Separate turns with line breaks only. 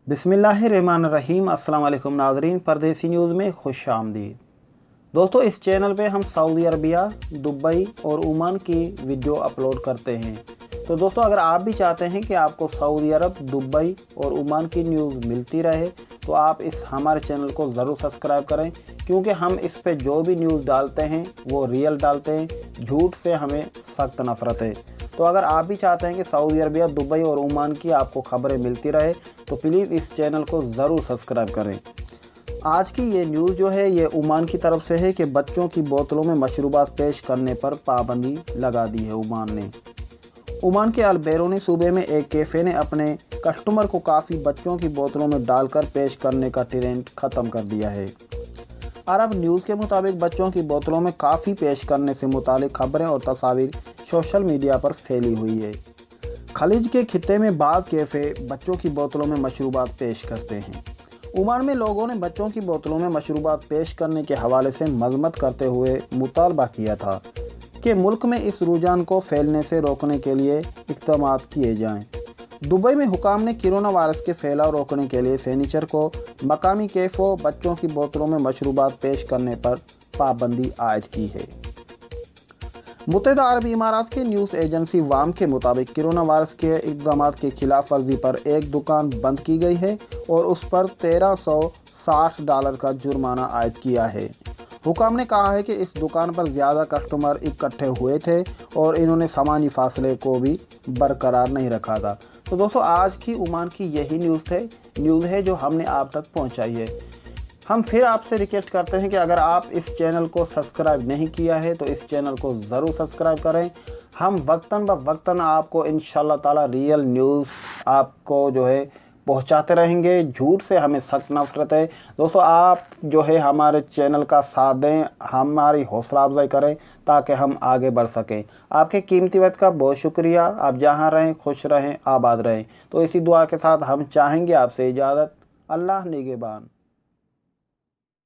बिस्मिल्लाहिर्रहमानिर्रहीम। अस्सलाम वालेकुम नाज़रीन, परदेसी न्यूज़ में खुश आमदीद। दोस्तों, इस चैनल पे हम सऊदी अरबिया, दुबई और ओमान की वीडियो अपलोड करते हैं। तो दोस्तों, अगर आप भी चाहते हैं कि आपको सऊदी अरब, दुबई और ओमान की न्यूज़ मिलती रहे तो आप इस हमारे चैनल को ज़रूर सब्सक्राइब करें, क्योंकि हम इस पे जो भी न्यूज़ डालते हैं वो रियल डालते हैं। झूठ से हमें सख्त नफ़रत है। तो अगर आप भी चाहते हैं कि सऊदी अरबिया, दुबई और ओमान की आपको खबरें मिलती रहे तो प्लीज़ इस चैनल को ज़रूर सब्सक्राइब करें। आज की ये न्यूज़ जो है ये ओमान की तरफ से है कि बच्चों की बोतलों में मशरूबात पेश करने पर पाबंदी लगा दी है ओमान ने। ओमान के अल-बैरूनी सूबे में एक कैफ़े ने अपने कस्टमर को काफ़ी बच्चों की बोतलों में डालकर पेश करने का ट्रेंड ख़त्म कर दिया है। अरब न्यूज़ के मुताबिक बच्चों की बोतलों में काफ़ी पेश करने से मुतालिक खबरें और तस्वीर सोशल मीडिया पर फैली हुई है। खलीज के खित्ते में बाद कैफ़े बच्चों की बोतलों में मशरूबात पेश करते हैं। ओमान में लोगों ने बच्चों की बोतलों में मशरूबात पेश करने के हवाले से मजम्मत करते हुए मुतालबा किया था कि मुल्क में इस रुझान को फैलने से रोकने के लिए इक़दाम किए जाएं। दुबई में हुकाम ने कोरोना वायरस के फैलाव रोकने के लिए शनिचर को मकामी कैफ़ों बच्चों की बोतलों में मशरूबात पेश करने पर पाबंदी आयद की है। मुत्तहिदा अरब इमारात की न्यूज़ एजेंसी वाम के मुताबिक कोरोना वायरस के इक़दाम की खिलाफ वर्जी पर एक दुकान बंद की गई है और उस पर $1360 का जुर्माना आयद किया है। हुकाम ने कहा है कि इस दुकान पर ज़्यादा कस्टमर इकट्ठे हुए थे और इन्होंने सामान्य फासले को भी बरकरार नहीं रखा था। तो दोस्तों, आज की ओमान की यही न्यूज़ है जो हमने आप तक पहुंचाई है। हम फिर आपसे रिक्वेस्ट करते हैं कि अगर आप इस चैनल को सब्सक्राइब नहीं किया है तो इस चैनल को ज़रूर सब्सक्राइब करें। हम वक्तन ब वक्तन आपको इंशाल्लाह ताला रियल न्यूज़ आपको जो है पहुंचाते रहेंगे। झूठ से हमें सख्त नफरत है। दोस्तों, आप जो है हमारे चैनल का साथ दें, हमारी हौसला अफजाई करें ताकि हम आगे बढ़ सकें। आपके कीमती वक्त का बहुत शुक्रिया। आप जहां रहें खुश रहें, आबाद रहें। तो इसी दुआ के साथ हम चाहेंगे आपसे इजाज़त। अल्लाह निगहबान।